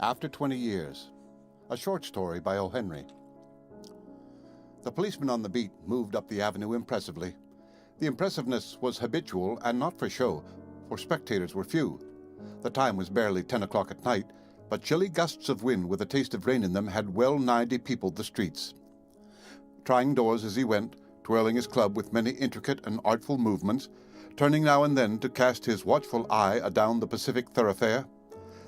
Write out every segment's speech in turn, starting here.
After 20 Years, a short story by O. Henry. The policeman on the beat moved up the avenue impressively. The impressiveness was habitual and not for show, for spectators were few. The time was barely 10 o'clock at night, but chilly gusts of wind with a taste of rain in them had well-nigh depeopled the streets. Trying doors as he went, twirling his club with many intricate and artful movements, turning now and then to cast his watchful eye adown the Pacific thoroughfare,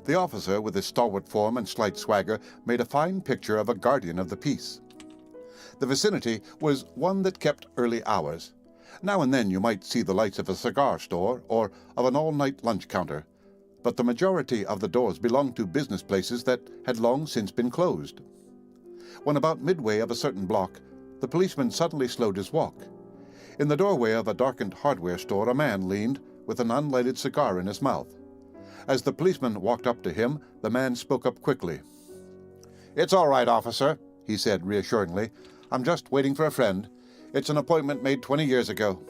the officer, with his stalwart form and slight swagger, made a fine picture of a guardian of the peace. The vicinity was one that kept early hours. Now and then you might see the lights of a cigar store or of an all-night lunch counter, but the majority of the doors belonged to business places that had long since been closed. When about midway of a certain block, the policeman suddenly slowed his walk. In the doorway of a darkened hardware store, a man leaned with an unlighted cigar in his mouth. As the policeman walked up to him, the man spoke up quickly. "It's all right, officer," he said reassuringly. "I'm just waiting for a friend. It's an appointment made 20 years ago.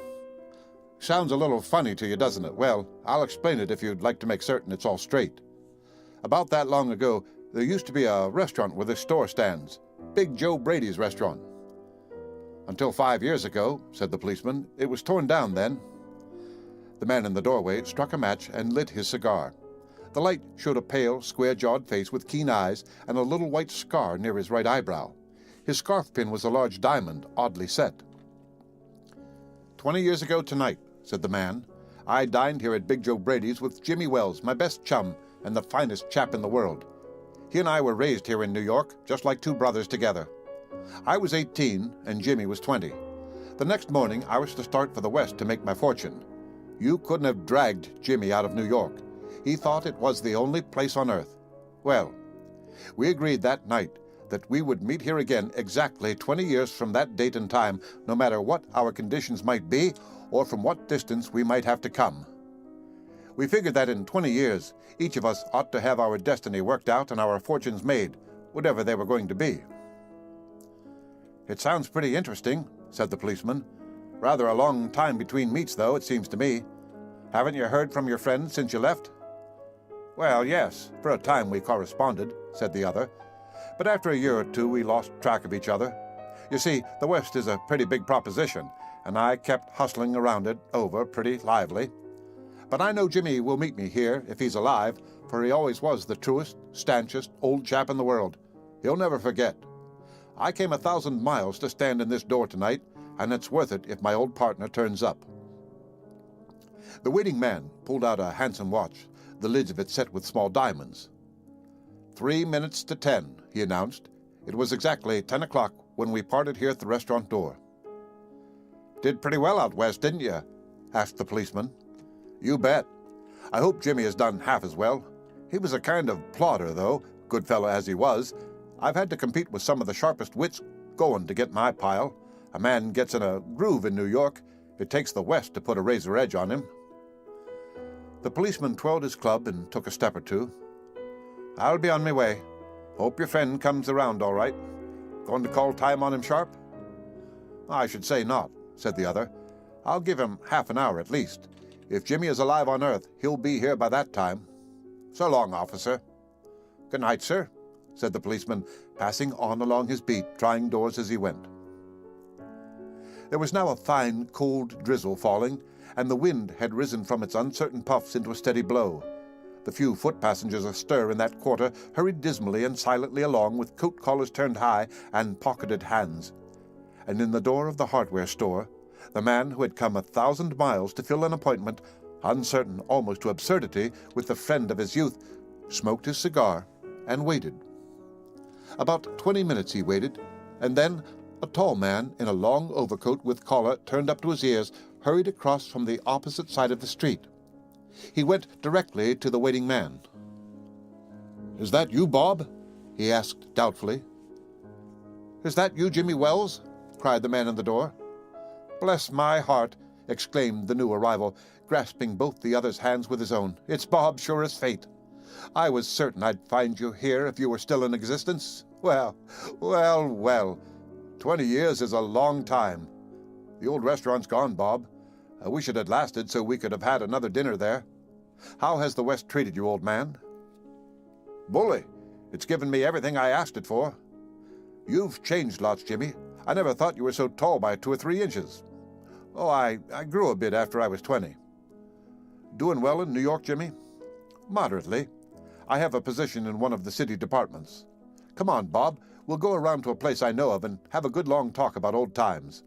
Sounds a little funny to you, doesn't it? Well, I'll explain it if you'd like to make certain it's all straight. About that long ago, there used to be a restaurant where this store stands. Big Joe Brady's restaurant. Until 5 years ago," said the policeman. "It was torn down then." The man in the doorway struck a match and lit his cigar. The light showed a pale, square-jawed face with keen eyes and a little white scar near his right eyebrow. His scarf pin was a large diamond, oddly set. 20 years ago tonight," said the man, "I dined here at Big Joe Brady's with Jimmy Wells, my best chum and the finest chap in the world. He and I were raised here in New York, just like two brothers together. I was 18 and Jimmy was 20. The next morning I was to start for the West to make my fortune. You couldn't have dragged Jimmy out of New York. He thought it was the only place on earth. Well, we agreed that night that we would meet here again exactly 20 years from that date and time, no matter what our conditions might be or from what distance we might have to come. We figured that in 20 years, each of us ought to have our destiny worked out and our fortunes made, whatever they were going to be." "It sounds pretty interesting," said the policeman. "Rather a long time between meets, though, it seems to me. Haven't you heard from your friend since you left?" "Well, yes, for a time we corresponded," said the other. "But after a year or two we lost track of each other. You see, the West is a pretty big proposition, and I kept hustling around it over pretty lively. But I know Jimmy will meet me here if he's alive, for he always was the truest, stanchest old chap in the world. He'll never forget. I came 1,000 miles to stand in this door tonight, and it's worth it if my old partner turns up." The waiting man pulled out a handsome watch, the lids of it set with small diamonds. 3 minutes to 10, he announced. It was exactly 10 o'clock when we parted here at the restaurant door. "Did pretty well out West, didn't you?" asked the policeman. "You bet. I hope Jimmy has done half as well. He was a kind of plodder, though, good fellow as he was. I've had to compete with some of the sharpest wits going to get my pile. A man gets in a groove in New York. It takes the West to put a razor edge on him." The policeman twirled his club and took a step or two. "I'll be on my way. Hope your friend comes around all right. Going to call time on him sharp?" "I should say not," said the other. "I'll give him half an hour at least. If Jimmy is alive on earth, he'll be here by that time. So long, officer." "Good night, sir," said the policeman, passing on along his beat, trying doors as he went. There was now a fine, cold drizzle falling, and the wind had risen from its uncertain puffs into a steady blow. The few foot passengers astir in that quarter hurried dismally and silently along with coat collars turned high and pocketed hands. And in the door of the hardware store, the man who had come 1,000 miles to fill an appointment, uncertain almost to absurdity, with the friend of his youth, smoked his cigar and waited. About 20 minutes he waited, and then a tall man in a long overcoat with collar turned up to his ears hurried across from the opposite side of the street. He went directly to the waiting man. "Is that you, Bob?" he asked doubtfully. "Is that you, Jimmy Wells?" cried the man in the door. "Bless my heart," exclaimed the new arrival, grasping both the other's hands with his own. "It's Bob, sure as fate. I was certain I'd find you here if you were still in existence. Well, well, well. 20 years is a long time. The old restaurant's gone, Bob. I wish it had lasted so we could have had another dinner there. How has the West treated you, old man?" "Bully. It's given me everything I asked it for. You've changed lots, Jimmy. I never thought you were so tall by 2 or 3 inches. Oh, I grew a bit after I was 20. Doing well in New York, Jimmy? Moderately. I have a position in one of the city departments. Come on, Bob. We'll go around to a place I know of and have a good long talk about old times.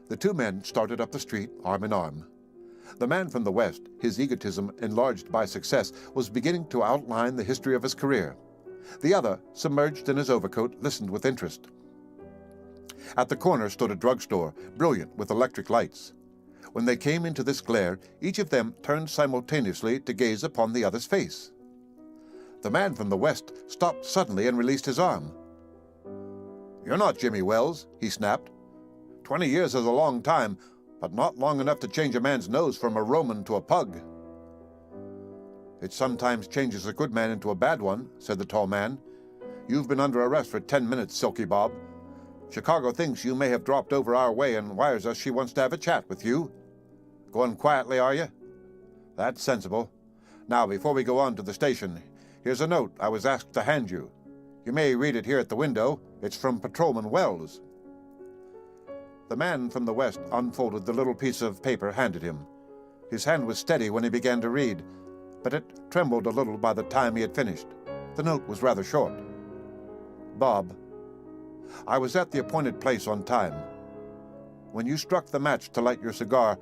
The two men started up the street, arm in arm. The man from the West, his egotism enlarged by success, was beginning to outline the history of his career. The other, submerged in his overcoat, listened with interest. At the corner stood a drugstore, brilliant with electric lights. When they came into this glare, each of them turned simultaneously to gaze upon the other's face. The man from the West stopped suddenly and released his arm. "You're not Jimmy Wells," he snapped. 20 years is a long time, but not long enough to change a man's nose from a Roman to a pug." "It sometimes changes a good man into a bad one," said the tall man. "You've been under arrest for 10 minutes, Silky Bob. Chicago thinks you may have dropped over our way and wires us she wants to have a chat with you. Going quietly, are you? That's sensible. Now, before we go on to the station, here's a note I was asked to hand you. You may read it here at the window. It's from Patrolman Wells." The man from the West unfolded the little piece of paper handed him. His hand was steady when he began to read, but it trembled a little by the time he had finished. The note was rather short. "Bob, I was at the appointed place on time. When you struck the match to light your cigar,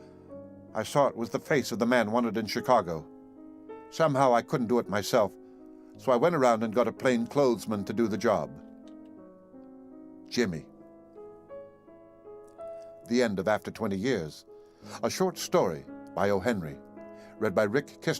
I saw it was the face of the man wanted in Chicago. Somehow I couldn't do it myself, so I went around and got a plainclothesman to do the job. Jimmy." The end of After 20 Years, a short story by O. Henry, read by Rick Kist.